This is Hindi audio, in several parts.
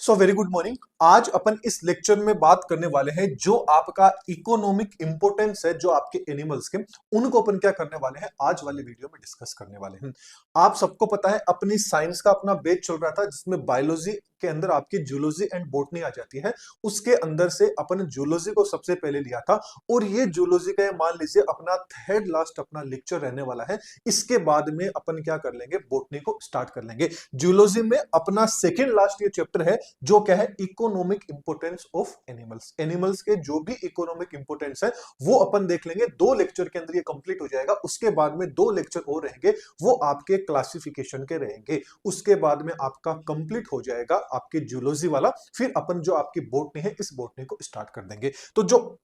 So very good morning. आज अपन इस लेक्चर में बात करने वाले हैं जो आपका इकोनॉमिक इंपोर्टेंस है, जो आपके एनिमल्स के, उनको अपन क्या करने वाले हैं आज वाले वीडियो में डिस्कस करने वाले हैं। आप सबको पता है अपनी साइंस का अपना बेच चल रहा था जिसमें बायोलॉजी के अंदर आपकी जूलॉजी एंड बॉटनी आ जाती है। उसके अंदर से अपन जूलॉजी को सबसे पहले लिया था और ये जूलॉजी का मान लीजिए अपना थर्ड लास्ट अपना लेक्चर रहने वाला है। इसके बाद में अपन क्या कर लेंगे, बॉटनी को स्टार्ट कर लेंगे। जूलॉजी में अपना सेकेंड लास्ट ये चैप्टर है जो क्या है, economic importance of animals. Animals के जो भी इकोनॉमिक इंपोर्टेंस है वो अपन देख लेंगे। 2 लेक्चर के अंदर ये कंप्लीट हो जाएगा। उसके बाद में 2 लेक्चर और रहेंगे, वो आपके क्लासिफिकेशन के रहेंगे। उसके बाद में आपका कंप्लीट हो जाएगा आपके जूलॉजी वाला। फिर अपन जो आपकी बॉटनी है इस बॉटनी को स्टार्ट कर देंगे। तो जो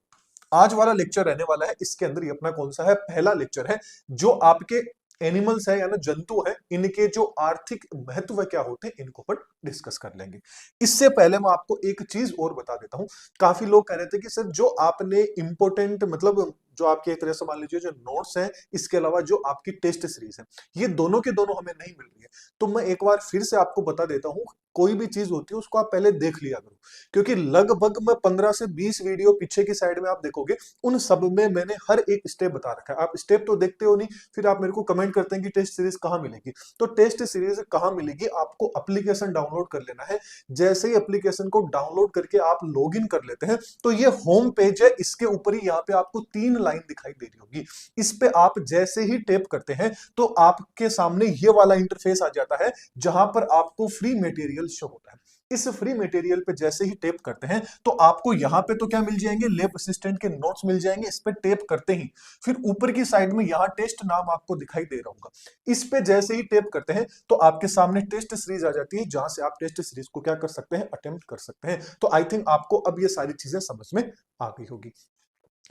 आज वाला लेक्चर रहने वाला है इसके अंदर ये अपना कौन सा है, पहला लेक्चर है जो आपके एनिमल्स है यानी जंतु है, इनके जो आर्थिक महत्व क्या होते हैं इनको पर डिस्कस कर लेंगे। इससे पहले मैं आपको एक चीज और बता देता हूं। काफी लोग कह रहे थे कि सर जो आपने इंपोर्टेंट मतलब जो आपके एक तरह से मान लीजिए जो नोट्स हैं, इसके अलावा जो आपकी टेस्ट सीरीज है, ये दोनों के दोनों हमें नहीं मिल रही है। तो मैं एक बार फिर से आपको बता देता हूं, कोई भी चीज होती है उसको आप पहले देख लिया करो, क्योंकि लगभग मैं 15 से 20 वीडियो पीछे की साइड में आप देखोगे, उन सब में मैंने हर एक स्टेप बता रखा है। आप स्टेप तो देखते हो नहीं, फिर आप मेरे को कमेंट करते हैं कि टेस्ट सीरीज कहां मिलेगी। तो टेस्ट सीरीज कहां मिलेगी, आपको एप्लीकेशन डाउनलोड कर लेना है। जैसे ही एप्लीकेशन को डाउनलोड करके आप लॉग इन कर लेते हैं तो ये होम पेज है, इसके ऊपर ही यहाँ पे आपको 3 लाइन दिखाई दे रही होगी। इस पे आप जैसे ही टैप करते हैं तो आपके सामने ये वाला इंटरफेस आ जाता है जहां पर आपको फ्री मटेरियल शो होता है। इस फ्री मटेरियल पे जैसे ही टैप करते हैं तो आपको यहां पे तो क्या मिल जाएंगे, लैब असिस्टेंट के नोट्स मिल जाएंगे। इस पे टैप करते ही फिर ऊपर की साइड में यहां टेस्ट नाम आपको दिखाई दे रहा होगा। इस पे जैसे ही टैप करते हैं तो आपके सामने टेस्ट सीरीज आ जाती है, जहां से आप टेस्ट सीरीज को क्या कर सकते हैं, अटेम्प्ट कर सकते हैं। तो आई थिंक आपको अब ये सारी चीजें समझ में आ गई होगी।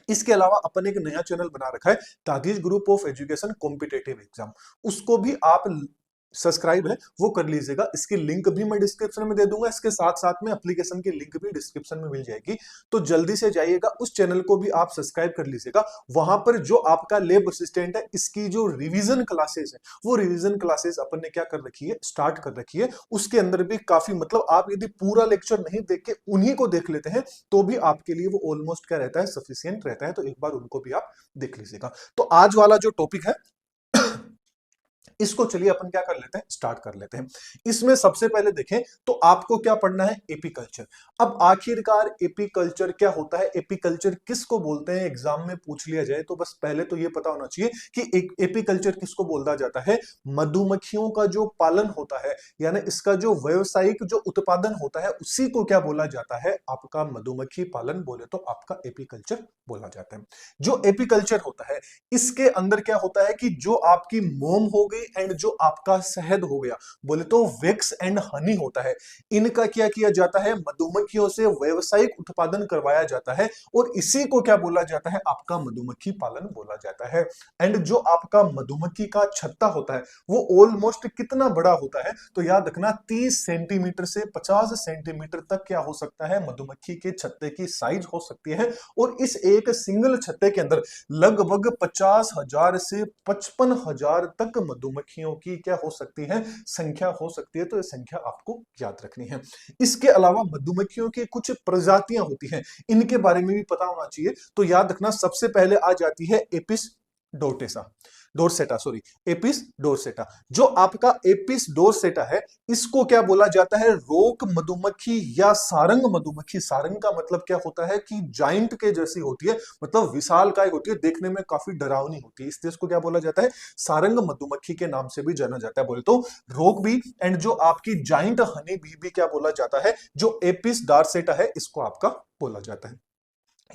इसके अलावा अपन एक नया चैनल बना रखा है, तागीज group of education competitive exam. उसको भी आप सब्सक्राइब है वो कर लीजिएगा। इसकी लिंक भी मैं डिस्क्रिप्शन में दे दूंगा, इसके साथ साथ में एप्लीकेशन की लिंक भी डिस्क्रिप्शन में मिल जाएगी। तो जल्दी से जाइएगा, उस चैनल को भी आप सब्सक्राइब कर लीजिएगा। वहां पर जो आपका लैब असिस्टेंट है, इसकी जो रिवीजन क्लासेस है, वो रिवीजन क्लासेस अपन ने क्या कर रखी है, स्टार्ट कर रखी है। उसके अंदर भी काफी मतलब आप यदि पूरा लेक्चर नहीं देख के उन्हीं को देख लेते हैं तो भी आपके लिए वो ऑलमोस्ट क्या रहता है, सफिशियंट रहता है। तो एक बार उनको भी आप देख लीजिएगा। तो आज वाला जो टॉपिक है इसको चलिए अपन क्या कर लेते हैं, स्टार्ट कर लेते हैं। इसमें सबसे पहले देखें तो आपको क्या पढ़ना है, एपीकल्चर। अब आखिरकार एपीकल्चर क्या होता है, एपीकल्चर किसको बोलते हैं, एग्जाम में पूछ लिया जाए तो बस पहले तो ये पता होना चाहिए कि एपीकल्चर किसको बोला जाता है। मधुमक्खियों का जो पालन होता है, यानी इसका जो व्यवसायिक जो उत्पादन होता है, उसी को क्या बोला जाता है, आपका मधुमक्खी पालन बोले तो आपका एपीकल्चर बोला जाता है। जो एपीकल्चर होता है इसके अंदर क्या होता है कि जो आपकी मोम हो गई एंड जो आपका शहद हो गया, बोले तो वैक्स एंड हनी होता है, इनका क्या किया जाता है, मधुमक्खियों से व्यवसायिक उत्पादन करवाया जाता है और इसी को क्या बोला जाता है, आपका मधुमक्खी पालन बोला जाता है। एंड जो आपका मधुमक्खी का छत्ता होता है वो ऑलमोस्ट कितना बड़ा होता है, तो याद रखना 30 सेंटीमीटर से 50 सेंटीमीटर तक क्या हो सकता है, मधुमक्खी के छत्ते की साइज हो सकती है। और इस एक सिंगल छत्ते के अंदर लगभग 50,000 से 55,000 तक मधुमक्खियों की क्या हो सकती है, संख्या हो सकती है। तो ये संख्या आपको याद रखनी है। इसके अलावा मधुमक्खियों की कुछ प्रजातियां होती हैं, इनके बारे में भी पता होना चाहिए। तो याद रखना सबसे पहले आ जाती है Apis dorsata, sorry Apis dorsata. जो आपका एपिस डोरसेटा है इसको क्या बोला जाता है, रोक मधुमक्खी या सारंग मधुमक्खी। सारंग का मतलब क्या होता है कि जाइंट के जैसी होती है, मतलब विशालकाय होती है, देखने में काफी डरावनी होती है, इसलिए इसको क्या बोला जाता है, सारंग मधुमक्खी के नाम से भी जाना जाता है। बोले तो रोक भी एंड जो आपकी जाइंट हनी भी क्या बोला जाता है, जो एपिस डोरसेटा है इसको आपका बोला जाता है।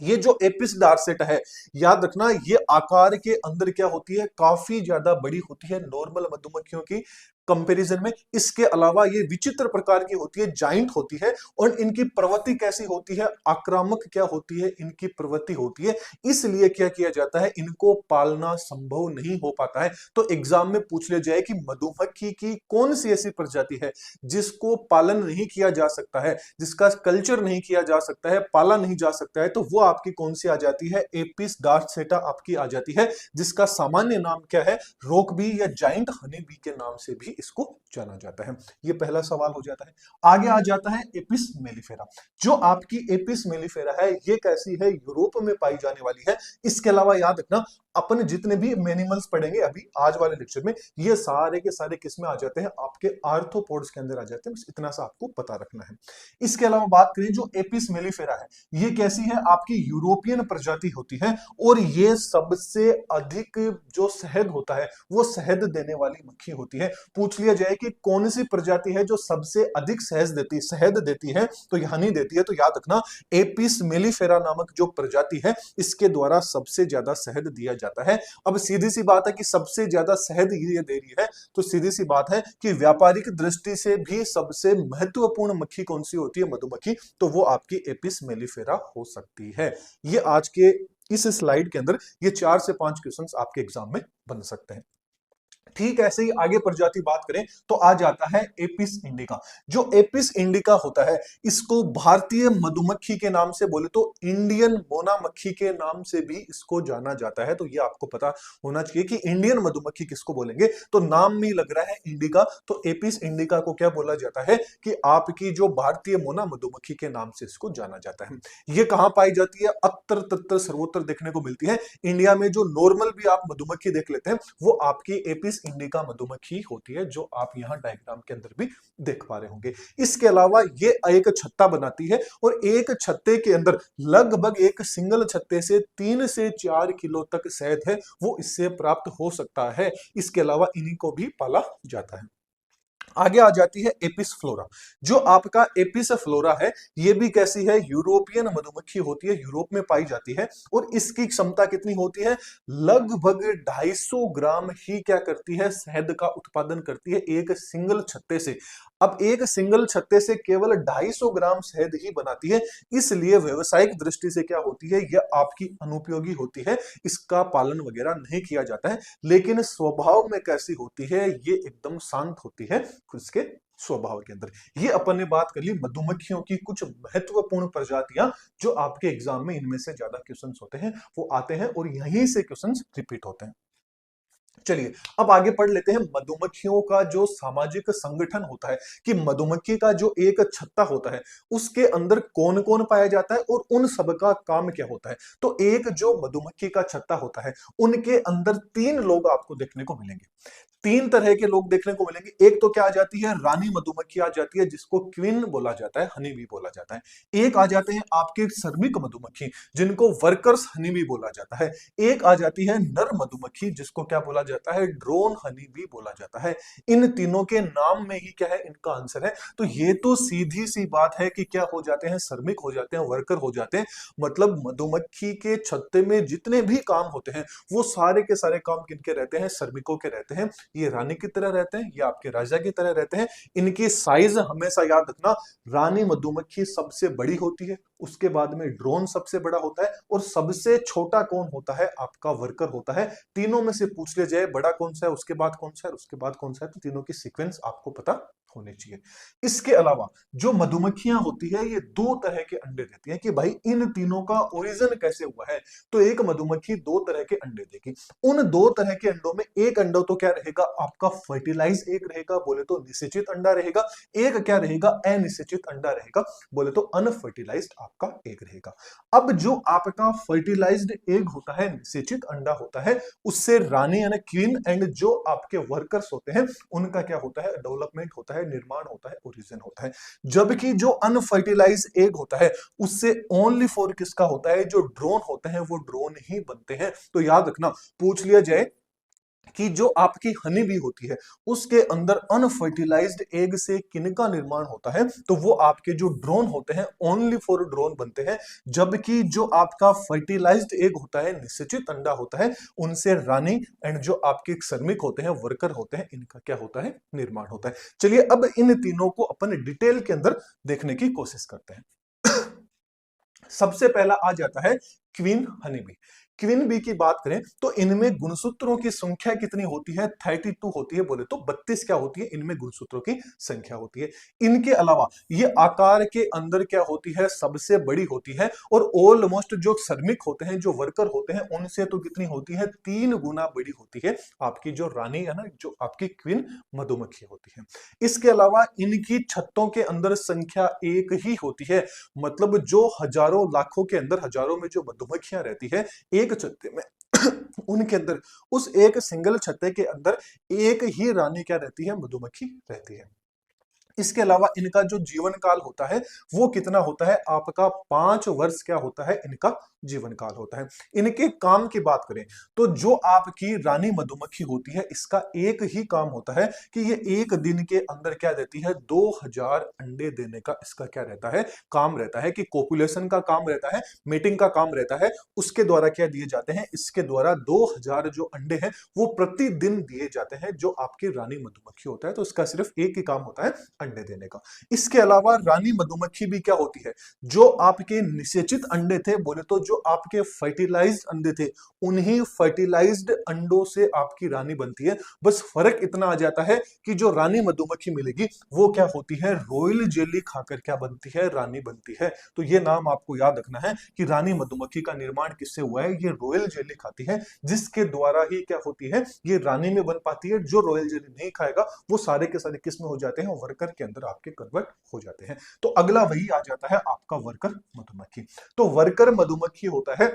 ये जो एपिस डोरसेटा है, याद रखना ये आकार के अंदर क्या होती है, काफी ज्यादा बड़ी होती है नॉर्मल मधुमक्खियों की कंपैरिजन में। इसके अलावा ये विचित्र प्रकार की होती है, जाइंट होती है और इनकी प्रवृत्ति कैसी होती है, आक्रामक क्या होती है, इनकी प्रवृत्ति होती है। इसलिए क्या किया जाता है, इनको पालना संभव नहीं हो पाता है। तो एग्जाम में पूछ लिया जाए कि मधुमक्खी की कौन सी ऐसी प्रजाति है जिसको पालन नहीं किया जा सकता है, जिसका कल्चर नहीं किया जा सकता है, पाला नहीं जा सकता है, तो वो आपकी कौन सी आ जाती है, एपिस डोरसेटा आपकी आ जाती है, जिसका सामान्य नाम क्या है, रोक बी या जाइंट हनी बी के नाम से भी मधुमक्खी इसको जाना जाता है। ये पहला सवाल हो जाता है। आगे आ जाता है एपिस मेलिफेरा। जो आपकी एपिस मेलिफेरा है ये कैसी है, यूरोप में पाई जाने वाली है। इसके अलावा याद रखना अपन जितने भी एनिमल्स पढ़ेंगे अभी आज वाले लेक्चर में, ये सारे के सारे किस में आ जाते हैं, आपके आर्थ्रोपोड्स के अंदर आ जाते हैं। बस इतना सा आपको पता रखना है। इसके अलावा बात करें जो एपिस मेलिफेरा है, ये कैसी है, आपकी यूरोपियन प्रजाति होती है और ये सबसे अधिक जो शहद होता है वो शहद देने वाली मक्खी होती है। पूछ लिया जाए कि कौन सी प्रजाति है जो सबसे अधिक शहद देती है, तो हनी देती है, तो याद रखना एपिस मेलिफेरा नामक जो प्रजाति है इसके द्वारा सबसे ज्यादा शहद दिया जाता है। अब सीधी सी बात है कि सबसे ज्यादा शहद ये दे रही है, तो सीधी सी बात है कि व्यापारिक दृष्टि से भी सबसे महत्वपूर्ण मक्खी कौन सी होती है, मधुमक्खी, तो वो आपकी एपिस मेलिफेरा हो सकती है। ये आज के इस स्लाइड के अंदर ये 4 से 5 क्वेश्चंस आपके एग्जाम में बन सकते हैं। ठीक ऐसे ही आगे प्रजाति बात करें तो आ जाता है एपिस इंडिका। जो एपिस इंडिका होता है इसको भारतीय मधुमक्खी के नाम से बोले तो इंडियन मोना मक्खी के नाम से भी इसको जाना जाता है। तो ये आपको पता होना चाहिए कि इंडियन मधुमक्खी किसको बोलेंगे, तो नाम में लग रहा है इंडिका, तो एपिस इंडिका को क्या बोला जाता है कि आपकी जो भारतीय मोना मधुमक्खी के नाम से इसको जाना जाता है। ये कहां पाई जाती है, अत्र तत्र सर्वत्र देखने को मिलती है। इंडिया में जो नॉर्मल भी आप मधुमक्खी देख लेते हैं वो आपकी एपिस इंडिका मधुमक्खी होती है, जो आप यहां डायग्राम के अंदर भी देख पा रहे होंगे। इसके अलावा ये एक छत्ता बनाती है और एक छत्ते के अंदर लगभग एक सिंगल छत्ते से 3 से 4 किलो तक शहद है वो इससे प्राप्त हो सकता है। इसके अलावा इन्हीं को भी पाला जाता है। आगे आ जाती है एपिस फ्लोरा। जो आपका एपिस फ्लोरा है ये भी कैसी है, यूरोपियन मधुमक्खी होती है, यूरोप में पाई जाती है और इसकी क्षमता कितनी होती है, लगभग 250 ग्राम ही क्या करती है, शहद का उत्पादन करती है एक सिंगल छत्ते से। अब एक सिंगल छत्ते से केवल 250 ग्राम शहद ही बनाती है, इसलिए व्यवसायिक दृष्टि से क्या होती है, यह आपकी अनुपयोगी होती है, इसका पालन वगैरह नहीं किया जाता है। लेकिन स्वभाव में कैसी होती है, ये एकदम शांत होती है उसके स्वभाव के अंदर। ये अपन ने बात कर ली मधुमक्खियों की कुछ महत्वपूर्ण प्रजातियां जो आपके एग्जाम में इनमें से ज्यादा क्वेश्चंस होते हैं वो आते हैं और यहीं से क्वेश्चंस रिपीट होते हैं। चलिए अब आगे पढ़ लेते हैं मधुमक्खियों का जो सामाजिक संगठन होता है, कि मधुमक्खी का जो एक छत्ता होता है उसके अंदर कौन कौन पाया जाता है और उन सब का काम क्या होता है। तो एक जो मधुमक्खी का छत्ता होता है उनके अंदर 3 लोग आपको देखने को मिलेंगे। 3 तरह के लोग देखने को मिलेंगे। एक तो क्या आ जाती है, रानी मधुमक्खी आ जाती है जिसको क्वीन बोला जाता है, हनी भी बोला जाता है। एक आ जाते हैं आपके श्रमिक मधुमक्खी जिनको वर्कर्स हनी भी बोला जाता है। एक आ जाती है नर मधुमक्खी जिसको क्या बोला जाता है, ड्रोन हनी भी बोला जाता है। इन तीनों के नाम में ही क्या है, इनका आंसर है। तो ये तो सीधी सी बात है कि क्या हो जाते हैं, श्रमिक हो जाते हैं, वर्कर हो जाते हैं। मतलब मधुमक्खी के छत्ते में जितने भी काम होते हैं वो सारे के सारे काम किनके रहते हैं, श्रमिकों के रहते हैं। ये रानी की तरह रहते हैं, ये आपके राजा की तरह रहते हैं। इनकी साइज हमेशा याद रखना, रानी मधुमक्खी सबसे बड़ी होती है, उसके बाद में ड्रोन सबसे बड़ा होता है और सबसे छोटा कौन होता है, आपका वर्कर होता है। तीनों में से पूछ लिया जाए बड़ा कौन सा है, उसके बाद कौन सा है, उसके बाद कौन सा है, तो तीनों की सीक्वेंस आपको पता होने चाहिए। इसके अलावा जो मधुमक्खियां होती है ये 2 तरह के अंडे देती हैं, कि भाई इन तीनों का ओरिजिन कैसे हुआ है। तो एक मधुमक्खी 2 तरह के अंडे देगी। उन 2 तरह के अंडों में एक अंडा तो क्या रहेगा, आपका फर्टिलाइज एक रहेगा, बोले तो निषेचित अंडा रहेगा। एक क्या रहेगा, अनिषेचित अंडा रहेगा, बोले तो अनफर्टिलाइज्ड आपका एग रहेगा। अब जो आपका फर्टिलाइज्ड एग होता है, निषेचित अंडा होता है, उससे रानी यानी क्वीन एंड जो आपके वर्कर्स होते हैं उनका क्या होता है, डेवलपमेंट होता है, निर्माण होता है, ओरिजिन होता है। जबकि जो अनफर्टिलाइज्ड एग होता है उससे ओनली फॉर किसका होता है, जो ड्रोन होते हैं वो ड्रोन ही बनते हैं। तो याद रखना, पूछ लिया जाए कि जो आपकी हनी भी होती है उसके अंदर अनफर्टिलाइज्ड एग से किनका निर्माण होता है, तो वो आपके जो ड्रोन होते हैं ओनली फॉर ड्रोन बनते हैं। जबकि जो आपका फर्टिलाइज्ड एग होता है, निषेचित अंडा होता है, उनसे रानी एंड जो आपके श्रमिक होते हैं, वर्कर होते हैं, इनका क्या होता है, निर्माण होता है। चलिए अब इन तीनों को अपन डिटेल के अंदर देखने की कोशिश करते हैं। सबसे पहला आ जाता है queen honey bee. Queen bee की बात करें तो इनमें गुणसूत्रों की संख्या कितनी होती है? 32 होती है, बोले तो 32 क्या होती है इनमें गुणसूत्रों की संख्या होती है। इनके अलावा ये आकार के अंदर क्या होती है? सबसे बड़ी होती है, और ऑलमोस्ट जो श्रमिक होते हैं, जो वर्कर होते हैं, उनसे तो कितनी होती है? 3 गुना बड़ी होती है आपकी जो रानी है ना, जो आपकी क्वीन मधुमक्खी होती है। इसके अलावा इनकी छत्तों के अंदर संख्या एक ही होती है, मतलब जो हजारों लाखों के अंदर हजारों में जो मधुमक्खियां रहती है एक छत्ते में उनके अंदर उस एक सिंगल छत्ते के अंदर एक ही रानी क्या रहती है? मधुमक्खी रहती है। इसके अलावा इनका जो जीवन काल होता है वो कितना होता है? आपका 5 वर्ष क्या होता है? इनका जीवन काल होता है। इनके काम की बात करें तो जो आपकी रानी मधुमक्खी होती है इसका एक ही काम होता है कि ये एक दिन के अंदर क्या देती है? 2000 अंडे देने का इसका क्या रहता है? काम रहता है, कि कोपुलेशन का काम रहता है, मीटिंग का काम रहता है, उसके द्वारा क्या दिए जाते हैं? इसके द्वारा 2000 जो अंडे हैं वो प्रतिदिन दिए जाते हैं जो आपकी रानी मधुमक्खी होता है। तो इसका सिर्फ एक ही काम होता है, अंडे देने का। इसके अलावा रानी मधुमक्खी भी क्या होती है? जो आपके निषेचित अंडे थे, बोले तो जो आपके फर्टिलाइज्ड अंडे थे, उन्हीं फर्टिलाइज्ड अंडों से आपकी रानी बनती है। बस फर्क इतना आ जाता है कि जो रानी मधुमक्खी मिलेगी वो क्या होती है? रॉयल जेली खाकर क्या बनती है? रानी बनती है। तो ये नाम आपको याद रखना है कि रानी मधुमक्खी का निर्माण किससे हुआ है? ये रॉयल जेली खाती है, जिसके द्वारा ही क्या होती है? ये रानी में बन पाती है। जो रॉयल जेली नहीं खाएगा वो सारे के सारे किस में हो जाते हैं? वर्कर के अंदर आपके कन्वर्ट हो जाते हैं। तो अगला वही आ जाता है आपका वर्कर मधुमक्खी। तो वर्कर मधुमक्खी होता है,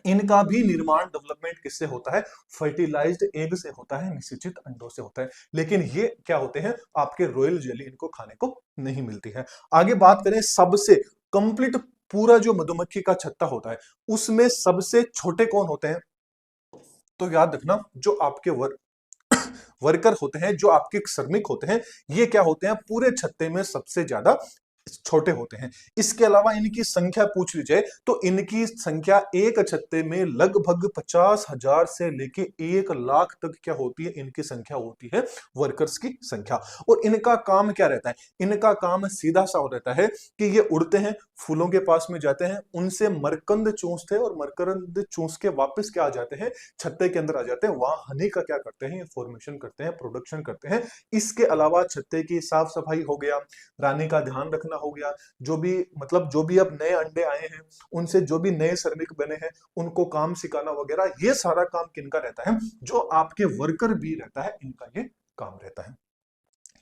इनका भी निर्माण डेवलपमेंट किससे होता है? फर्टिलाइज्ड एग से होता है, निषेचित अंडों से होता है। लेकिन ये क्या होते हैं? आपके रॉयल जेली इनको खाने को नहीं मिलती है। आगे बात करें सबसे कंप्लीट पूरा जो मधुमक्खी का छत्ता होता है उसमें सबसे छोटे कौन होते हैं? तो याद रखना जो आपके वर्कर होते हैं, जो आपके श्रमिक होते हैं, ये क्या होते हैं? पूरे छत्ते में सबसे ज्यादा छोटे होते हैं। इसके अलावा इनकी संख्या पूछ ली जाए तो इनकी संख्या एक छत्ते में लगभग 50,000 से लेके 1 लाख तक क्या होती है? इनकी संख्या होती है, वर्कर्स की संख्या। और इनका काम क्या रहता है? इनका काम सीधा सा रहता है कि ये उड़ते हैं, फूलों के पास में जाते हैं, उनसे मरकंद चूसते हैं, और मरकंद चूस के वापस क्या आ जाते हैं? छत्ते के अंदर आ जाते हैं। वहां हनी का क्या करते हैं? फॉर्मेशन करते हैं, प्रोडक्शन करते हैं। इसके अलावा छत्ते की साफ सफाई हो गया, रानी का ध्यान रखना हो गया, जो भी मतलब जो भी अब नए अंडे आए हैं उनसे जो भी नए श्रमिक बने हैं उनको काम सिखाना वगैरह, ये सारा काम किनका रहता है? जो आपके वर्कर भी रहता है, इनका ये काम रहता है।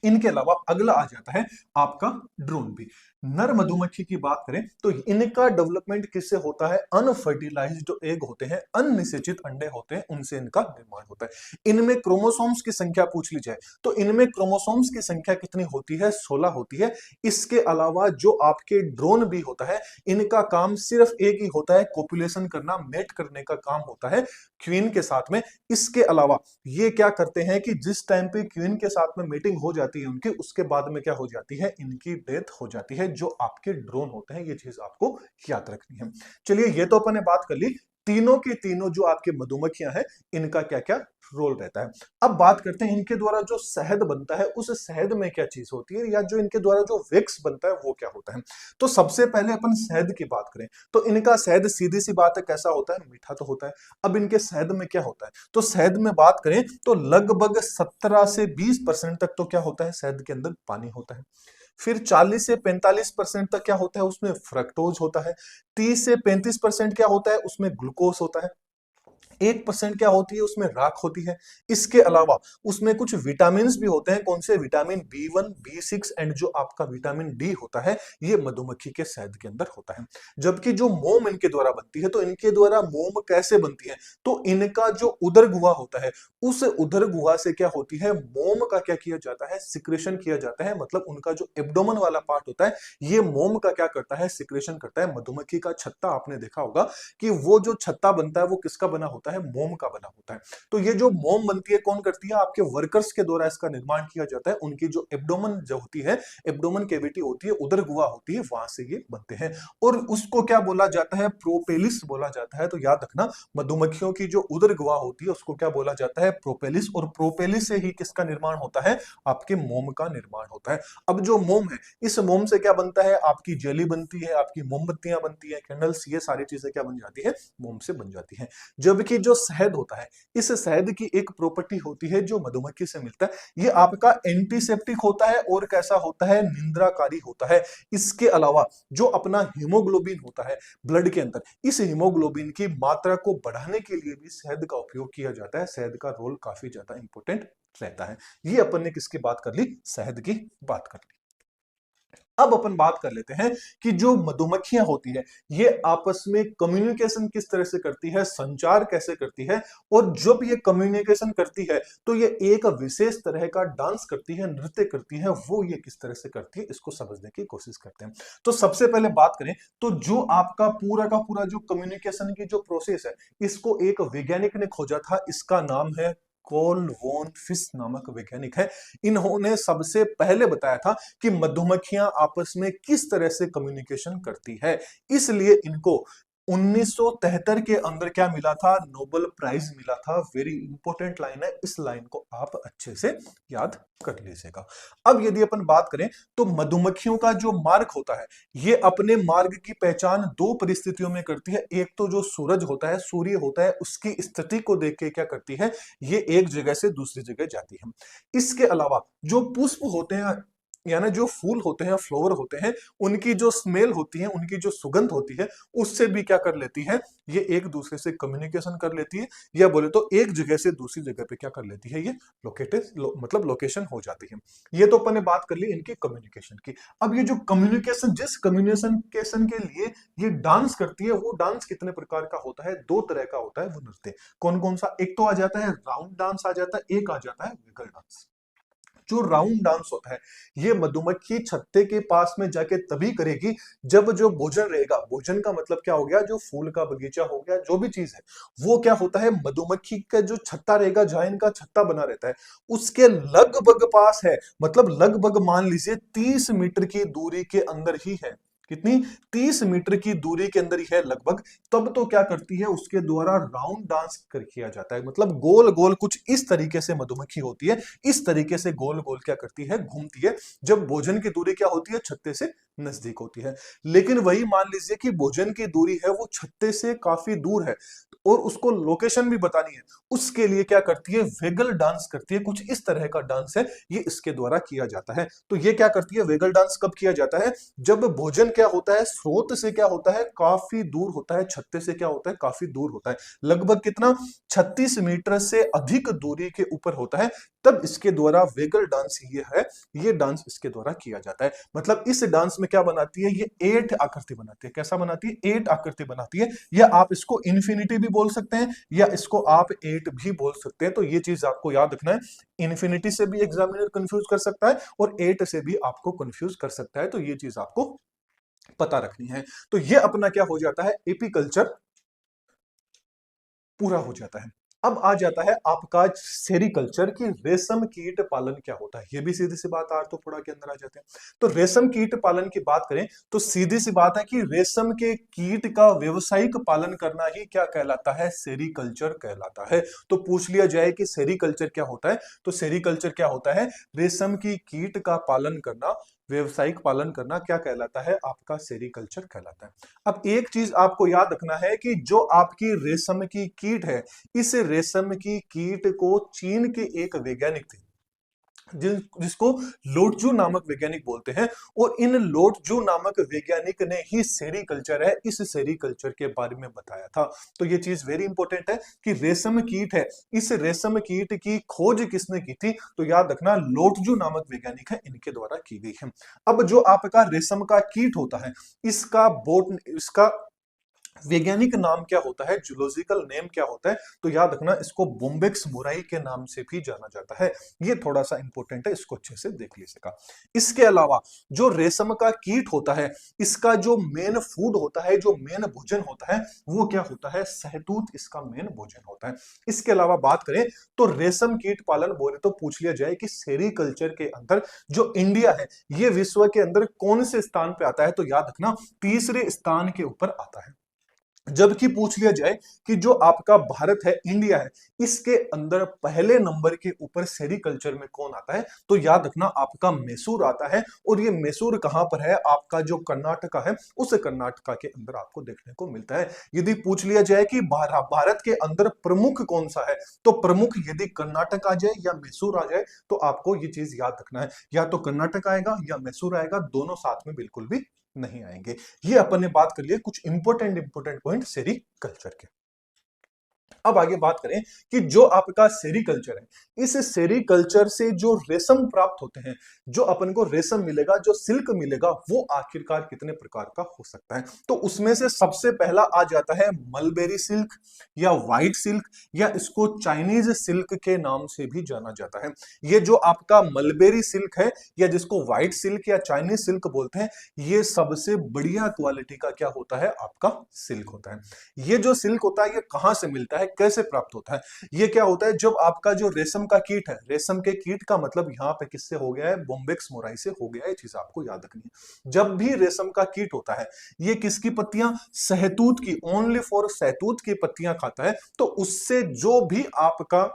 इनके अलावा अगला आ जाता है आपका ड्रोन भी। नर मधुमक्खी की बात करें तो इनका डेवलपमेंट किससे होता है? अनफर्टिलाइज्ड एग होते हैं, अनिषेचित अंडे होते हैं, उनसे इनका निर्माण होता है। इनमें क्रोमोसोम्स की संख्या पूछ ली जाए तो इनमें क्रोमोसोम्स की संख्या कितनी होती है? 16 होती है। इसके अलावा जो आपके ड्रोन भी होता है, इनका काम सिर्फ एक ही होता है, कोपुलेशन करना, मेट करने का काम होता है क्वीन के साथ में। इसके अलावा ये क्या करते हैं कि जिस टाइम पे क्वीन के साथ में मीटिंग हो जाती है उनकी, उसके बाद में क्या हो जाती है? इनकी डेथ हो जाती है। जो आपके ड्रोन होते हैं, ये चीज आपको याद रखनी है। चलिए, ये तो अपन ने बात कर ली तीनों की तीनों जो आपके मधुमक्खियां हैं, इनका क्या क्या रोल रहता है। अब बात करते हैं इनके द्वारा जो शहद बनता है, उस शहद में क्या चीज होती है, या जो इनके द्वारा जो वैक्स बनता है वो क्या होता है। तो सबसे पहले अपन शहद की बात करें तो इनका शहद सीधी सी बात है कैसा होता है? मीठा तो होता है। अब इनके शहद में क्या होता है? तो शहद में बात करें तो लगभग 17 से 20% तक तो क्या होता है? शहद के अंदर पानी होता है। फिर 40 से 45% तक क्या होता है? उसमें फ्रक्टोज होता है। 30 से 35% क्या होता है? उसमें ग्लूकोज होता है। 1% क्या होती है? उसमें राख होती है। इसके अलावा उसमें कुछ विटामिन भी होते हैं। कौन से? विटामिन B1, B6 एंड जो आपका विटामिन डी होता है, ये मधुमक्खी के शहद के अंदर होता है। जबकि जो मोम इनके द्वारा बनती है, तो इनके द्वारा मोम कैसे बनती है? तो इनका जो उदर गुहा होता है, उस उदर गुहा से क्या होती है? मोम का क्या किया जाता है? सिक्रेशन किया जाता है। मतलब उनका जो एब्डोमेन वाला पार्ट होता है, ये मोम का क्या करता है? सिक्रेशन करता है। मधुमक्खी का छत्ता आपने देखा होगा कि वो जो छत्ता बनता है वो किसका बना होता है? होता है, मोम का बना होता है। तो ये जो मोम बनती है कौन करती है, आपके वर्कर्स के द्वारा इसका निर्माण किया जाता है। उनकी जो एब्डोमेन जो होती है, एब्डोमेन कैविटी होती है, उदर गुहा होती है, वहां से ये बनते हैं। और उसको क्या बोला जाता है, प्रोपेलिस बोला जाता है। तो याद रखना, मधुमक्खियों की जो उदर गुहा होती है उसको क्या बोला जाता है, प्रोपेलिस। और प्रोपेलिस से ही किसका निर्माण होता है, आपके मोम का निर्माण होता है। अब जो मोम है, इस मोम से क्या बनता है, आपकी जेली बनती है, आपकी मोमबत्तियां बनती है, कैंडल्स, ये सारी चीजें क्या बन जाती है, मोम से बन जाती है। जबकि जो शहद होता है, इस शहद की एक प्रॉपर्टी होती है जो मधुमक्खी से मिलता है, ये आपका एंटीसेप्टिक होता है और कैसा होता है, निंद्राकारी होता है। इसके अलावा जो अपना हीमोग्लोबिन होता है ब्लड के अंदर, इस हीमोग्लोबिन की मात्रा को बढ़ाने के लिए भी शहद का उपयोग किया जाता है। शहद का रोल काफी ज्यादा इंपॉर्टेंट रहता है। ये अपन ने किसकी बात कर ली, शहद की बात कर ली। अब अपन बात कर लेते हैं कि जो मधुमक्खियां होती है, ये आपस में कम्युनिकेशन किस तरह से करती है, संचार कैसे करती है। और जब ये कम्युनिकेशन करती है तो ये एक विशेष तरह का डांस करती है, नृत्य करती है। वो ये किस तरह से करती है, इसको समझने की कोशिश करते हैं। तो सबसे पहले बात करें तो जो आपका पूरा का पूरा जो कम्युनिकेशन की जो प्रोसेस है, इसको एक वैज्ञानिक ने खोजा था। इसका नाम है कॉल वॉन फिश नामक वैज्ञानिक है। इन्होंने सबसे पहले बताया था कि मधुमक्खियां आपस में किस तरह से कम्युनिकेशन करती है। इसलिए इनको 1973 के अंदर क्या मिला था, नोबेल प्राइज मिला था। वेरी इंपॉर्टेंट लाइन है, इस लाइन को आप अच्छे से याद कर लीजिएगा। अब यदि अपन बात करें तो मधुमक्खियों का जो मार्ग होता है, ये अपने मार्ग की पहचान दो परिस्थितियों में करती है। एक तो जो सूरज होता है, सूर्य होता है, उसकी स्थिति को देख के क्या करती है, ये एक जगह से दूसरी जगह जाती है। इसके अलावा जो पुष्प होते हैं, यानी जो फूल होते हैं, फ्लावर होते हैं, उनकी जो स्मेल होती है, उनकी जो सुगंध होती है, उससे भी क्या कर लेती है, ये एक दूसरे से कम्युनिकेशन कर लेती है। या बोले तो एक जगह से दूसरी जगह पे क्या कर लेती है, ये मतलब लोकेशन हो जाती है। ये तो अपन ने बात कर ली इनकी कम्युनिकेशन की। अब ये जो कम्युनिकेशन, जिस कम्युनिकेशन के लिए ये डांस करती है, वो डांस कितने प्रकार का होता है, दो तरह का होता है वो नृत्य। कौन कौन सा, एक तो आ जाता है राउंड डांस आ जाता है, एक आ जाता है विगल डांस। जो राउंड डांस होता है, ये मधुमक्खी छत्ते के पास में जाके तभी करेगी जब जो भोजन रहेगा, भोजन का मतलब क्या हो गया, जो फूल का बगीचा हो गया, जो भी चीज है, वो क्या होता है, मधुमक्खी का जो छत्ता रहेगा, जहां इनका छत्ता बना रहता है, उसके लगभग पास है। मतलब लगभग मान लीजिए 30 मीटर की दूरी के अंदर ही है। कितनी, 30 मीटर की दूरी के अंदर ही है लगभग। तब तो क्या करती है, उसके द्वारा राउंड डांस किया जाता है। मतलब गोल गोल कुछ इस तरीके से मधुमक्खी होती है, इस तरीके से गोल गोल क्या करती है, घूमती है। जब भोजन की दूरी क्या होती है, छत्ते से नजदीक होती है। लेकिन वही मान लीजिए कि भोजन की दूरी है वो छत्ते से काफी दूर है और उसको लोकेशन भी बतानी है, उसके लिए क्या करती है, वेगल डांस करती है। कुछ इस तरह का डांस है, ये इसके द्वारा किया जाता है। तो ये क्या करती है, वेगल डांस कब किया जाता है, जब भोजन क्या होता है, स्रोत से क्या होता है, काफी दूर होता है, छत्ते से क्या होता है, काफी दूर होता है। लगभग कितना, 36 मीटर से अधिक दूरी के ऊपर होता है। तब इसके द्वारा वेगल डांस ये है, ये डांस इसके द्वारा किया जाता है। मतलब इस डांस में क्या बनाती है, ये 8 आकृति बनाती है। कैसा बनाती है, 8 आकृति बनाती है। या आप इसको इन्फिनिटी भी बोल सकते हैं, या इसको आप 8 भी बोल सकते हैं। तो ये चीज आपको याद रखना है, इन्फिनिटी से भी एग्जामिनर कंफ्यूज कर सकता है और 8 से भी आपको कंफ्यूज कर सकता है। तो ये चीज आपको पता रखनी है। तो ये अपना क्या हो जाता है, एपीकल्चर पूरा हो जाता है। अब आ जाता है आपका सेरीकल्चर की रेशम कीट पालन क्या होता है। ये भी सीधी सी बात, आर्थ्रोपोडा के अंदर आ जाते हैं। तो रेशम कीट पालन की बात करें तो सीधी सी बात है कि रेशम के कीट का व्यवसायिक पालन करना ही क्या कहलाता है, सेरीकल्चर कहलाता है। तो पूछ लिया जाए कि सेरीकल्चर क्या होता है, तो सेरीकल्चर क्या होता है, रेशम की कीट का पालन करना, व्यवसायिक पालन करना क्या कहलाता है, आपका सेरीकल्चर कहलाता है। अब एक चीज आपको याद रखना है कि जो आपकी रेशम की कीट है, इस रेशम की कीट को चीन के एक वैज्ञानिक थे जिसको लोटजू नामक वैज्ञानिक बोलते हैं। और इन लोटजू नामक वैज्ञानिक ने ही सेरीकल्चर है, इस सेरीकल्चर के बारे में बताया था। तो ये चीज वेरी इंपॉर्टेंट है कि रेशम कीट है, इस रेशम कीट की खोज किसने की थी, तो याद रखना लोटजू नामक वैज्ञानिक है, इनके द्वारा की गई है। अब जो आपका रेशम का कीट होता है, इसका वैज्ञानिक नाम क्या होता है, जूलॉजिकल नेम क्या होता है, तो याद रखना इसको बोम्बिक्स मुराई के नाम से भी जाना जाता है। ये थोड़ा सा इंपॉर्टेंट है, इसको अच्छे से देख लीजिएगा। इसके अलावा जो रेशम का कीट होता है, इसका जो मेन फूड होता है, जो मेन भोजन होता है, वो क्या होता है, शहतूत इसका मेन भोजन होता है। इसके अलावा बात करें तो रेशम कीट पालन बोले तो पूछ लिया जाए कि सेरीकल्चर के अंदर जो इंडिया है, ये विश्व के अंदर कौन से स्थान पे आता है, तो याद रखना तीसरे स्थान के ऊपर आता है। जबकि पूछ लिया जाए कि जो आपका भारत है, इंडिया है, इसके अंदर पहले नंबर के ऊपर सेरीकल्चर में कौन आता है, तो याद रखना आपका मैसूर आता है। और ये मैसूर कहां पर है, आपका जो कर्नाटका है, उस कर्नाटका के अंदर आपको देखने को मिलता है। यदि पूछ लिया जाए कि भारत के अंदर प्रमुख कौन सा है, तो प्रमुख यदि कर्नाटक आ जाए या मैसूर आ जाए, तो आपको ये चीज याद रखना है, या तो कर्नाटक आएगा या मैसूर आएगा, दोनों साथ में बिल्कुल भी नहीं आएंगे। ये अपन ने बात कर लिया कुछ इंपॉर्टेंट पॉइंट सेरीकल्चर के। अब आगे बात करें कि जो आपका सेरीकल्चर है, इस सेरीकल्चर से जो रेशम प्राप्त होते हैं, जो अपन को रेशम मिलेगा, जो सिल्क मिलेगा, वो आखिरकार कितने प्रकार का हो सकता है, तो उसमें से सबसे पहला आ जाता है मलबेरी सिल्क या व्हाइट सिल्क, या इसको चाइनीज सिल्क के नाम से भी जाना जाता है। ये जो आपका मलबेरी सिल्क है, या जिसको व्हाइट सिल्क या चाइनीज सिल्क बोलते हैं, ये सबसे बढ़िया क्वालिटी का क्या होता है, आपका सिल्क होता है। ये जो सिल्क होता है, ये कहां से मिलता है, कैसे प्राप्त होता है, ये क्या होता है, जब आपका जो रेशम का कीट है, रेशम के कीट का मतलब यहां पे किससे हो गया है, बोम्बिक्स मोराई से हो गया है। ये चीज आपको याद रखनी है। जब भी रेशम का कीट होता है, ये किसकी पत्तियां, शहतूत की, ओनली फॉर शहतूत की पत्तियां खाता है, तो उससे जो भी आपका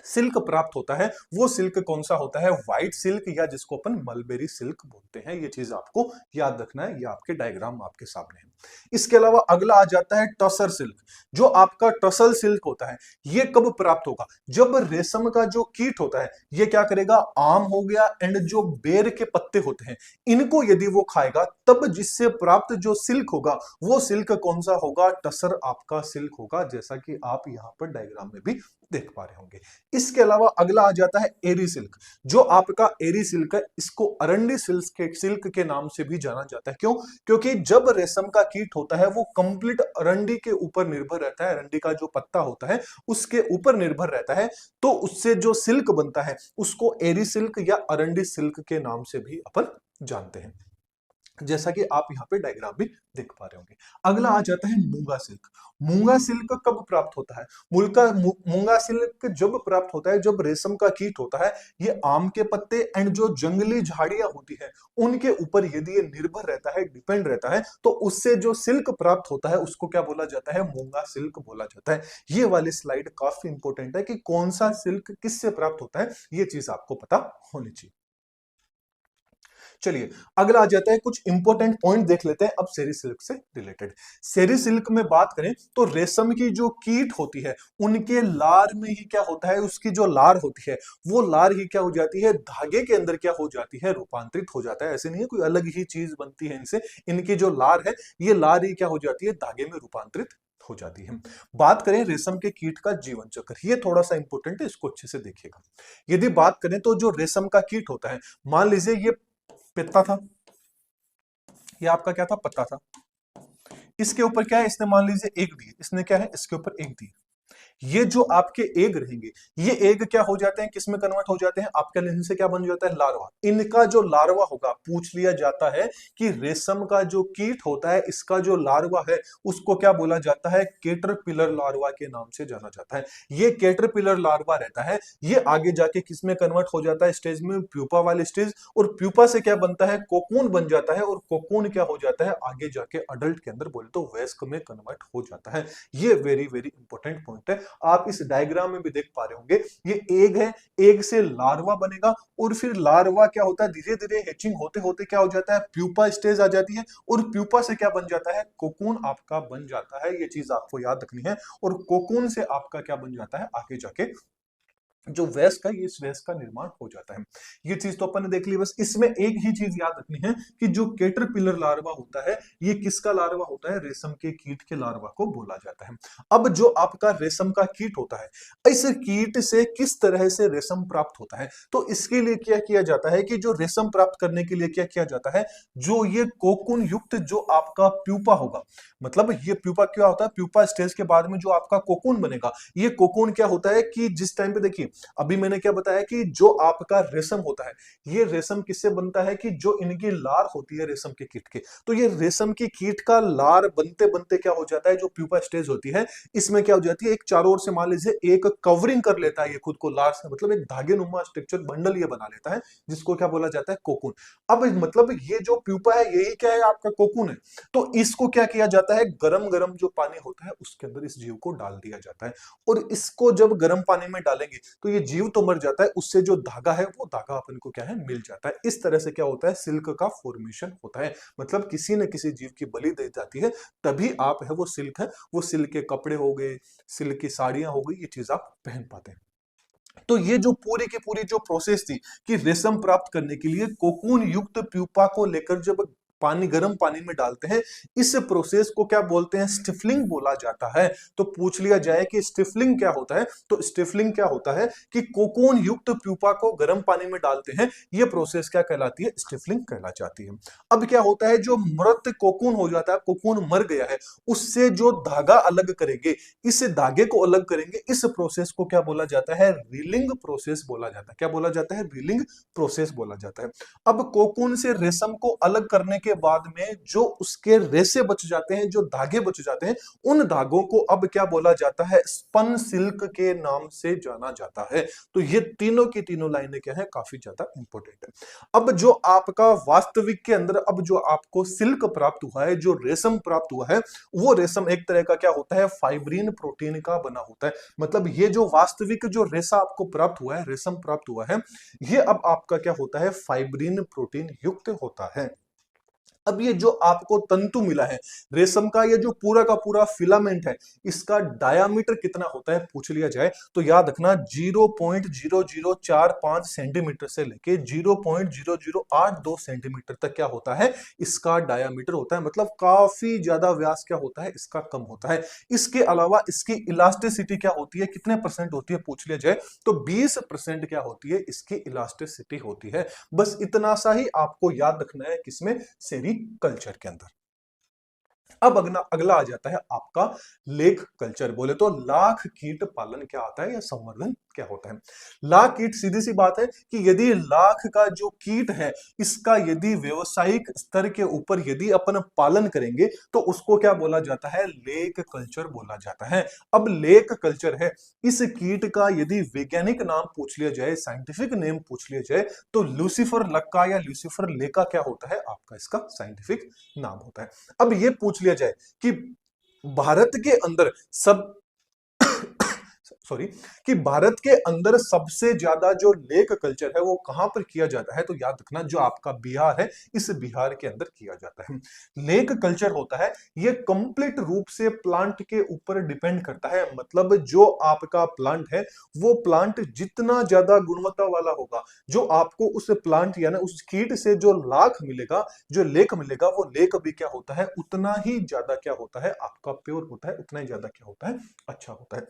सिल्क प्राप्त होता है, वो सिल्क कौन सा होता है, व्हाइट सिल्क, या जिसको अपन मलबेरी सिल्क बोलते हैं। ये चीज आपको याद रखना है, ये आपके डायग्राम आपके सामने है। इसके अलावा अगला आ जाता है टसर सिल्क। जो आपका टसल सिल्क होता है, ये कब प्राप्त होगा, जब रेशम का जो कीट होता है, ये क्या करेगा, आम हो गया एंड जो बेर के पत्ते होते हैं, इनको यदि वो खाएगा, तब जिससे प्राप्त जो सिल्क होगा, वो सिल्क कौन सा होगा, टसर आपका सिल्क होगा, जैसा कि आप यहां पर डायग्राम में भी देख पा रहे होंगे। इसके अलावा अगला आ जाता है एरी सिल्क। जो आपका एरी सिल्क है, इसको अरंडी सिल्क के नाम से भी जाना जाता है। क्यों, क्योंकि जब रेशम का कीट होता है, वो कंप्लीट अरंडी के ऊपर निर्भर रहता है, अरंडी का जो पत्ता होता है उसके ऊपर निर्भर रहता है, तो उससे जो सिल्क बनता है, उसको एरी सिल्क या अरंडी सिल्क के नाम से भी अपन जानते हैं, जैसा कि आप यहाँ पे डायग्राम भी देख पा रहे होंगे। अगला आ जाता है मूंगा सिल्क। मूंगा सिल्क कब प्राप्त होता है, मूंगा सिल्क जब प्राप्त होता है, जब रेशम का कीट होता है, ये आम के पत्ते एंड जो जंगली झाड़ियां होती है, उनके ऊपर यदि ये निर्भर रहता है, डिपेंड रहता है, तो उससे जो सिल्क प्राप्त होता है, उसको क्या बोला जाता है, मूंगा सिल्क बोला जाता है। ये वाली स्लाइड काफी इंपॉर्टेंट है कि कौन सा सिल्क किससे प्राप्त होता है, ये चीज आपको पता होनी चाहिए। चलिए अगला आ जाता है, कुछ इंपॉर्टेंट पॉइंट देख लेते हैं अब सेरी सिल्क से रिलेटेड। सेरी सिल्क में बात करें तो रेशम की जो कीट होती है, उनके लार में ही क्या होता है, उसकी जो लार होती है, वो लार ही क्या हो जाती है, धागे के अंदर क्या हो जाती है, रूपांतरित हो जाता है। ऐसे नहीं है कोई अलग ही चीज बनती है इनसे, इनकी जो लार है, ये लार ही क्या हो जाती है, धागे में रूपांतरित हो जाती है। बात करें रेशम के कीट का जीवन चक्र, ये थोड़ा सा इंपॉर्टेंट है, इसको अच्छे से देखिएगा। यदि बात करें तो जो रेशम का कीट होता है, मान लीजिए ये पित्ता था, ये आपका क्या था, पत्ता था, इसके ऊपर क्या है, इसने मान लीजिए एग दिए, इसने क्या है, इसके ऊपर एग दिए। ये जो आपके एग रहेंगे, ये एग क्या हो जाते हैं, किसमें कन्वर्ट हो जाते हैं, आपके इनसे क्या बन जाता है, लार्वा। इनका जो लार्वा होगा, पूछ लिया जाता है कि रेशम का जो कीट होता है, इसका जो लार्वा है, उसको क्या बोला जाता है, कैटरपिलर लार्वा के नाम से जाना जाता है। ये कैटरपिलर लार्वा रहता है, ये आगे जाके किसमें कन्वर्ट हो जाता है, स्टेज में, प्यूपा वाले स्टेज, और प्यूपा से क्या बनता है, कोकून बन जाता है, और कोकून क्या हो जाता है, आगे जाके अडल्ट के अंदर बोले तो वयस्क में कन्वर्ट हो जाता है। ये वेरी वेरी इंपॉर्टेंट पॉइंट है। आप इस डायग्राम में भी देख पा रहे होंगे, ये एग है, एग से लार्वा बनेगा, और फिर लार्वा क्या होता है, धीरे धीरे हैचिंग होते होते क्या हो जाता है, प्यूपा स्टेज आ जाती है, और प्यूपा से क्या बन जाता है, कोकून आपका बन जाता है। ये चीज आपको याद रखनी है। और कोकून से आपका क्या बन जाता है, आगे जाके जो वैक्स का, इस वैक्स का निर्माण हो जाता है। ये चीज तो अपन ने देख ली। बस इसमें एक ही चीज याद रखनी है कि जो कैटरपिलर लार्वा होता है, ये किसका लार्वा होता है? रेशम के कीट के लार्वा को बोला जाता है। अब जो आपका रेशम का कीट होता है, इस कीट से किस तरह से रेशम प्राप्त होता है? तो इसके लिए क्या किया जाता है कि जो रेशम प्राप्त करने के लिए क्या किया जाता है, जो ये कोकून युक्त जो आपका प्यूपा होगा, मतलब ये प्यूपा क्या होता है, प्यूपा स्टेज के बाद में जो आपका कोकून बनेगा, ये कोकून क्या होता है कि जिस टाइम पे देखिए, अभी मैंने क्या बताया कि जो आपका रेशम होता है, ये रेशम किससे बनता है कि जो इनकी लार होती है रेशम के कीट के, तो ये रेशम की कीट का लार बनते बनते क्या हो जाता है, जो प्यूपा स्टेज होती है, इसमें क्या हो जाती है, एक चारों ओर से मान लीजिए एक कवरिंग कर लेता है ये खुद को लार से, मतलब एक धागे नुमा स्ट्रक्चर बंडल ये बना लेता है, जिसको क्या बोला जाता है, कोकून। अब मतलब ये जो प्यूपा है यही क्या है, आपका कोकून है। तो इसको क्या किया जाता है, गरम गरम जो पानी होता है उसके अंदर इस जीव को डाल दिया जाता है, और इसको जब गर्म पानी में डालेंगे तो ये जीव तो मर जाता है, उससे जो धागा है वो धागा अपन को क्या है, मिल जाता है। इस तरह से क्या होता है, सिल्क का फॉर्मेशन होता है। मतलब किसी न किसी जीव की बलि दी जाती है, तभी आप है वो सिल्क है, वो सिल्क के कपड़े हो गए, सिल्क की साड़ियां हो गई, ये चीज आप पहन पाते हैं। तो ये जो पूरी की पूरी जो प्रोसेस थी कि रेशम प्राप्त करने के लिए कोकून युक्त प्यूपा को लेकर जब पानी, गर्म पानी में डालते हैं, इस प्रोसेस को क्या बोलते हैं, स्टिफलिंग बोला जाता है। तो पूछ लिया जाए कि स्टिफलिंग क्या होता है, तो स्टिफलिंग क्या होता है कि कोकून युक्त प्यूपा को गर्म पानी में डालते हैं, ये प्रोसेस क्या कहलाती है, स्टिफलिंग कहला जाती है। अब क्या होता है, जो मृत कोकून हो जाता है, कोकून मर गया है, उससे जो धागा अलग करेंगे, इस धागे को अलग करेंगे, इस प्रोसेस को क्या बोला जाता है, रीलिंग प्रोसेस बोला जाता है। क्या बोला जाता है, रीलिंग प्रोसेस बोला जाता है। अब कोकून से रेशम को अलग करने के बाद में जो उसके रेशे बच जाते हैं, जो धागे बच जाते हैं, उन धागों को अब क्या बोला जाता है, स्पन सिल्क के नाम से जाना जाता है। तो ये तीनों की तीनों लाइनें क्या है, काफी ज्यादा इंपॉर्टेंट है। अब जो आपका वास्तविक के अंदर अब जो आपको सिल्क प्राप्त हुआ है, जो रेशम प्राप्त हुआ है, वो रेशम एक तरह का क्या होता है, फाइब्रिन प्रोटीन का बना होता है। मतलब ये जो वास्तविक जो रेशा आपको प्राप्त हुआ है, रेशम प्राप्त हुआ है, ये अब आपका क्या होता है, फाइब्रिन प्रोटीन युक्त होता है। अब ये जो आपको तंतु मिला है रेशम का, ये जो पूरा का पूरा फिलामेंट है, इसका डायामीटर कितना होता है पूछ लिया जाए, तो याद रखना 0.0045 सेंटीमीटर से लेके 0.0082 सेंटीमीटर तक क्या होता है, इसका डायामीटर होता है। मतलब काफी ज्यादा व्यास क्या होता है, इसका कम होता है। इसके अलावा इसकी इलास्टिसिटी क्या होती है, कितने परसेंट होती है पूछ लिया जाए, तो 20% क्या होती है, इसकी इलास्टिसिटी होती है। बस इतना सा ही आपको याद रखना है, किसमें, सेरीकल्चर के अंदर। अब अगला अगला आ जाता है आपका लेक कल्चर। बोले तो लाख कीट पालन क्या आता है या संवर्धन क्या होता है। लाख कीट, सीधी सी बात है कि यदि लाख का जो कीट है, इसका यदि व्यवसायिक स्तर के ऊपर यदि अपन पालन करेंगे तो उसको क्या बोला जाता है, लेक कल्चर बोला जाता है। अब लेक कल्चर है, इस कीट का यदि वैज्ञानिक नाम पूछ लिया जाए, साइंटिफिक नेम पूछ लिया जाए, तो लूसीफर लक्का या लूसीफर लेका क्या होता है, आपका इसका साइंटिफिक नाम होता है। अब ये पूछ लिया जाए कि भारत के अंदर सब सॉरी, कि भारत के अंदर सबसे ज्यादा जो लेक कल्चर है वो कहां पर किया जाता है, तो याद रखना जो आपका बिहार है, इस बिहार के अंदर किया जाता है। लेक कल्चर होता है, ये कंप्लीट रूप से प्लांट के ऊपर डिपेंड करता है। मतलब जो आपका प्लांट है, वो प्लांट जितना ज्यादा गुणवत्ता वाला होगा, जो आपको उस प्लांट यानी उस कीट से जो लाख मिलेगा, जो लेक मिलेगा, वो लेक भी क्या होता है, उतना ही ज्यादा क्या होता है, आपका प्योर होता है, उतना ही ज्यादा क्या होता है, अच्छा होता है।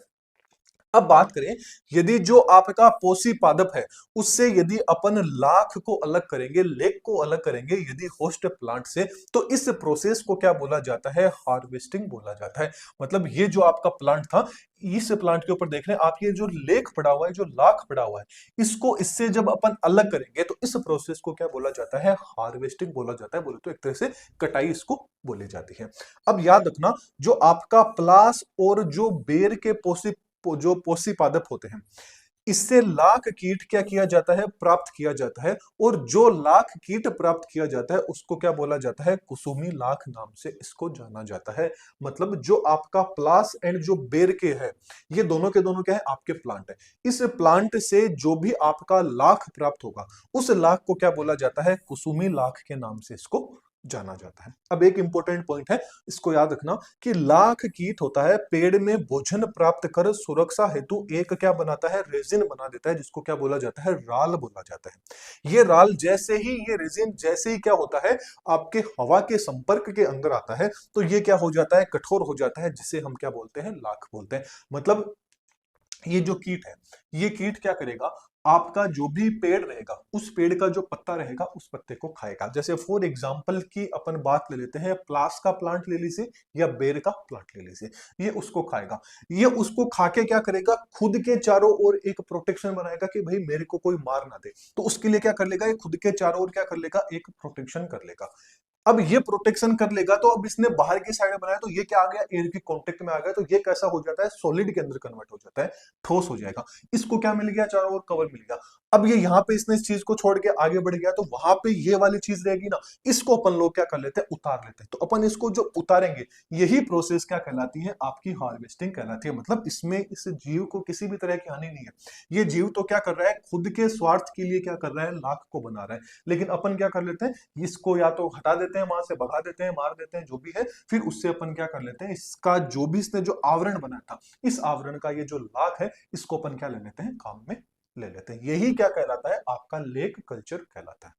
अब बात करें, यदि जो आपका पोषी पादप है, उससे यदि अपन लाख को अलग करेंगे, लेक को अलग करेंगे यदि होस्ट प्लांट से, तो इस प्रोसेस को क्या बोला जाता है, हार्वेस्टिंग बोला जाता है। मतलब ये जो आपका प्लांट था, इस प्लांट के ऊपर देख रहे हैं आप, ये जो लेक पड़ा हुआ है, जो लाख पड़ा हुआ है, इसको इससे जब अपन अलग करेंगे तो इस प्रोसेस को क्या बोला जाता है, हार्वेस्टिंग बोला जाता है। बोले तो एक तरह से कटाई इसको बोली जाती है। अब याद रखना, जो आपका प्लास और जो बेर के जो पोषी पादप होते हैं, इससे लाख कीट क्या किया जाता है, प्राप्त किया जाता है। और जो लाख कीट प्राप्त किया जाता है उसको क्या बोला जाता है, कुसुमी लाख नाम से इसको जाना जाता है। मतलब जो आपका प्लास एंड जो बेर के है, ये दोनों के दोनों क्या है, आपके प्लांट है। इस प्लांट से जो भी आपका लाख प्राप्त होगा, उस लाख को क्या बोला जाता है, कुसुमी लाख के नाम से इसको जाना जाता है। अब एक इंपॉर्टेंट पॉइंट है, इसको याद रखना कि लाख कीट होता है पेड़ में भोजन प्राप्त कर सुरक्षा हेतु एक क्या बनाता है, रेजिन बना देता है, जिसको क्या बोला जाता है, राल बोला जाता है। ये राल जैसे ही, ये रेजिन जैसे ही क्या होता है, आपके हवा के संपर्क के अंदर आता है, तो ये क्या हो जाता है, कठोर हो जाता है, जिसे हम क्या बोलते हैं, लाख बोलते हैं। मतलब ये जो कीट है, ये कीट क्या करेगा, आपका जो भी पेड़ रहेगा, उस पेड़ का जो पत्ता रहेगा, उस पत्ते को खाएगा। जैसे फॉर एग्जांपल की अपन बात ले लेते हैं, प्लास का प्लांट ले लीजिए या बेर का प्लांट ले लीजिए, ये उसको खाएगा। ये उसको खा के क्या करेगा, खुद के चारों ओर एक प्रोटेक्शन बनाएगा कि भाई मेरे को कोई मार ना दे। तो उसके लिए क्या कर लेगा, ये खुद के चारों ओर क्या कर लेगा, एक प्रोटेक्शन कर लेगा। अब ये प्रोटेक्शन कर लेगा, तो अब इसने बाहर की साइड बनाया, तो ये क्या आ गया, एयर के कांटेक्ट में आ गया, तो ये कैसा हो जाता है, सॉलिड के अंदर कन्वर्ट हो जाता है, ठोस हो जाएगा। इसको क्या मिल गया, चारों ओर कवर मिल गया। अब ये यहाँ पे इसने इस चीज को छोड़ के आगे बढ़ गया, तो वहां पे ये वाली चीज रहेगी ना, इसको अपन लोग क्या कर लेते हैं, उतार लेते हैं। तो अपन इसको जो उतारेंगे, यही प्रोसेस क्या कहलाती है, आपकी हार्वेस्टिंग कहलाती है। मतलब इसमें इस जीव को किसी भी तरह की हानि नहीं है। ये जीव तो क्या कर रहा है, खुद के स्वार्थ के लिए क्या कर रहा है, लाख को बना रहा है। लेकिन अपन क्या कर लेते हैं, इसको या तो हटा देते हैं, वहां से भगा देते हैं, मार देते हैं, जो भी है, फिर उससे अपन क्या कर लेते हैं, इसका जो भी इसने जो आवरण बनाया था, इस आवरण का ये जो लाख है, इसको अपन क्या ले लेते हैं, काम में ले लेते हैं। यही क्या कहलाता है, आपका लेक कल्चर कहलाता है।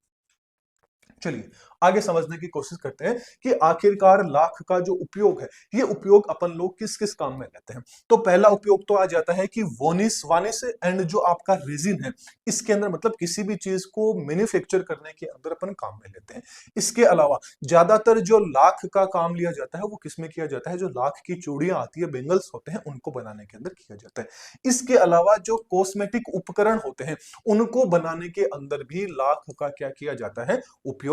चलिए आगे समझने की कोशिश करते हैं कि आखिरकार लाख का जो उपयोग है, ये उपयोग अपन लोग किस किस काम में लेते हैं। तो पहला उपयोग तो आ जाता है कि वॉनिस वानिस एंड जो आपका रेजिन है, इसके अंदर मतलब किसी भी चीज को मैन्युफैक्चर करने के अंदर अपन काम में लेते हैं। इसके अलावा ज्यादातर जो लाख का काम लिया जाता है, वो किसमें किया जाता है, जो लाख की चूड़ियां आती है, बेंगल्स होते हैं, उनको बनाने के अंदर किया जाता है। इसके अलावा जो कॉस्मेटिक उपकरण होते हैं, उनको बनाने के अंदर भी लाख का क्या किया जाता है, उपयोग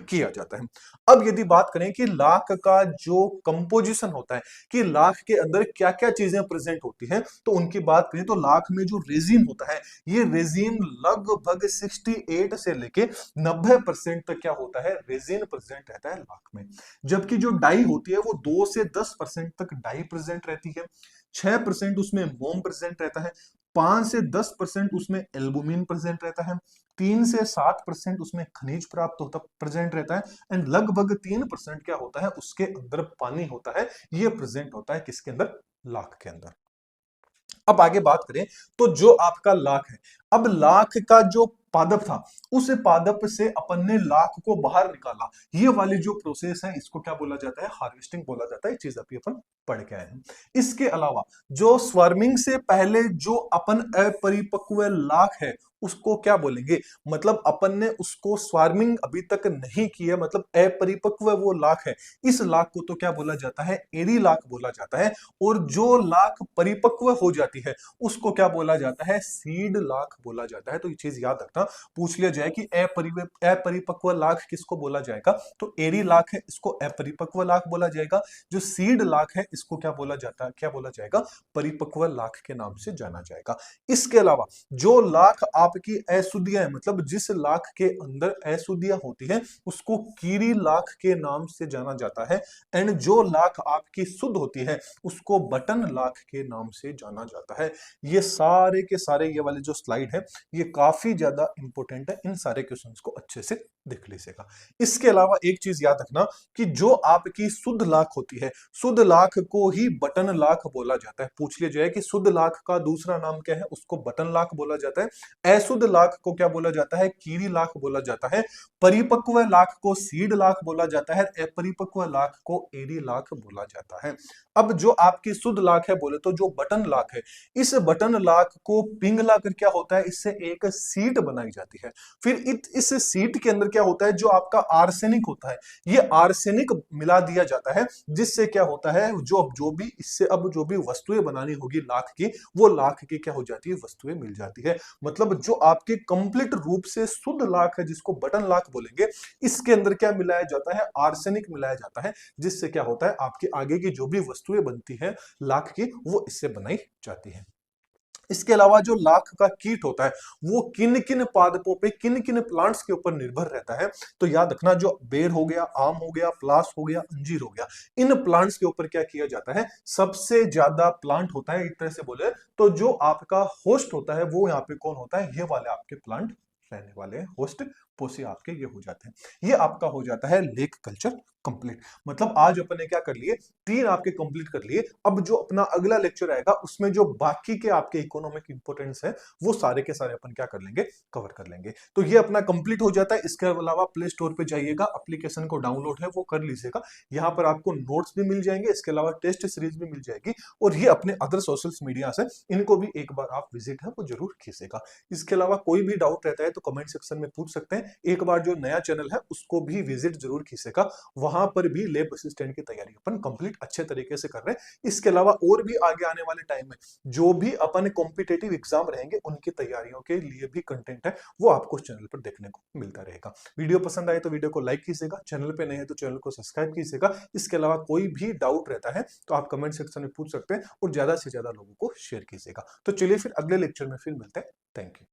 किया जाता है। अब यदि बात करें कि लाख का जो कंपोजिशन होता है, कि लाख के अंदर क्या क्या चीजें प्रेजेंट होती हैं, तो उनकी बात करें तो लाख में जो रेजिन होता है, ये रेजिन लगभग 68 से लेके 90% तक क्या होता है, रेजिन प्रेजेंट रहता है लाख में। जबकि जो डाई होती है, वो 2 से 10% तक डाई प्रेजेंट रहती है, 6% उसमें मोम प्रेजेंट रहता है, 5 से 10% उसमें एल्बुमिन प्रेजेंट रहता है, 3 से 7% उसमें खनिज प्राप्त होता प्रेजेंट रहता है, एंड लगभग 3% क्या होता है, उसके अंदर पानी होता है। ये प्रेजेंट होता है किसके अंदर, लाख के अंदर। अब आगे बात करें तो जो आपका लाख है, अब लाख का जो पादप था, उस पादप से अपन ने लाख को बाहर निकाला, ये वाली जो प्रोसेस है, इसको क्या बोला जाता है, हार्वेस्टिंग बोला जाता है। ये चीज अभी अपन पढ़ के आए हैं। इसके अलावा जो स्वर्मिंग से पहले जो अपन अपरिपक्व लाख है, उसको क्या बोलेंगे, मतलब अपन ने उसको स्वार्मिंग अभी तक नहीं की है, मतलब अपरिपक्व वो लाख है, इस लाख को तो क्या बोला जाता है, एरी लाख बोला जाता है। और जो लाख परिपक्व हो जाती है, उसको क्या बोला जाता है, सीड लाख बोला जाता है। तो ये चीज याद रखना, पूछ लिया जाए कि अपरिपक्व लाख किसको बोला जाएगा, तो एरी लाख है, इसको अपरिपक्व लाख बोला जाएगा। जो सीड लाख है, इसको क्या बोला जाता है, क्या बोला जाएगा, परिपक्व लाख के नाम से जाना जाएगा। इसके अलावा जो लाख आपकी अशुद्धियां है, मतलब जिस लाख के अंदर अशुद्धियां होती है, उसको कीरी लाख के नाम से जाना जाता है। एंड जो लाख आपकी शुद्ध होती है, उसको बटन लाख के नाम से जाना जाता है। ये सारे के सारे ये वाले जो स्लाइड है, ये काफी ज्यादा इंपॉर्टेंट है, इन सारे क्वेश्चंस को अच्छे से देख लीजिएगा। इसके अलावा एक चीज याद रखना कि जो आपकी शुद्ध लाख होती है, शुद्ध लाख को ही बटन लाख बोला जाता है। पूछ लिया जाए कि शुद्ध लाख का दूसरा नाम क्या है, उसको बटन लाख बोला जाता है। अशुद्ध लाख को क्या बोला जाता है, कीरी लाख बोला जाता है। परिपक्व लाख को सीड लाख बोला जाता है, अपरिपक्व लाख को एरी लाख बोला जाता है। अब जो आपकी शुद्ध लाख है, बोले तो जो बटन लाख है, इस बटन लाख को पिघला कर क्या होता है, इससे एक सीट बनाई जाती है। फिर इस सीट के अंदर क्या होता है, जो आपका आर्सेनिक होता है, ये आर्सेनिक मिला दिया जाता है, जिससे क्या होता है, जो भी इससे अब जो भी वस्तुएं बनानी होगी लाख की, वो लाख की क्या हो जाती है, वस्तुएं मिल जाती है। मतलब जो आपके कंप्लीट रूप से शुद्ध लाख है, जिसको बटन लाख बोलेंगे, इसके अंदर क्या मिलाया जाता है, आर्सेनिक मिलाया जाता है, जिससे क्या होता है, आपकी आगे की जो भी वस्तुएं बनती है लाख की, वो इससे बनाई जाती है। इसके अलावा जो लाख का कीट होता है, वो किन किन पादपों पे, किन किन प्लांट्स के ऊपर निर्भर रहता है। तो याद रखना, जो बेर हो गया, आम हो गया, प्लास हो गया, अंजीर हो गया, इन प्लांट्स के ऊपर क्या किया जाता है, सबसे ज्यादा प्लांट होता है। एक तरह से बोले तो जो आपका होस्ट होता है, वो यहाँ पे कौन होता है, ये वाले आपके प्लांट रहने वाले हैं, होस्ट पोसे आपके ये हो जाते हैं। ये आपका हो जाता है लेक कल्चर कंप्लीट। मतलब आज अपन ने क्या कर लिए, 3 आपके कंप्लीट कर लिए। अब जो अपना अगला लेक्चर आएगा उसमें जो बाकी के आपके इकोनॉमिक इंपोर्टेंस है वो सारे के सारे अपन क्या कर लेंगे, कवर कर लेंगे। तो ये अपना कंप्लीट हो जाता है। इसके अलावा प्ले स्टोर पे जाइएगा, एप्लीकेशन को डाउनलोड है वो कर लीजिएगा। यहाँ पर आपको नोट्स भी मिल जाएंगे, इसके अलावा टेस्ट सीरीज भी मिल जाएगी, और ये अपने अदर सोशल मीडिया से इनको भी एक बार आप विजिट है वो जरूर कीजिएगा। इसके अलावा कोई भी डाउट रहता है तो कमेंट सेक्शन में पूछ सकते हैं। एक बार जो नया चैनल है उसको भी विजिट जरूर कीजिएगा, वहां पर भी लैब असिस्टेंट की तैयारी अपन कंप्लीट अच्छे तरीके से कर रहे हैं। इसके अलावा और भी आगे आने वाले टाइम में जो भी अपन कॉम्पिटेटिव एग्जाम रहेंगे उनकी तैयारियों के लिए भी कंटेंट है वो आपको चैनल पर देखने को मिलता रहेगा। वीडियो पसंद आए तो वीडियो को लाइक कीजिएगा, चैनल पे नए हैं तो चैनल को सब्सक्राइब कीजिएगा। इसके अलावा कोई भी डाउट रहता है तो आप कमेंट सेक्शन में पूछ सकते हैं और ज्यादा से ज्यादा लोगों को शेयर कीजिएगा। तो चलिए फिर अगले लेक्चर में फिर मिलते हैं। Thank you.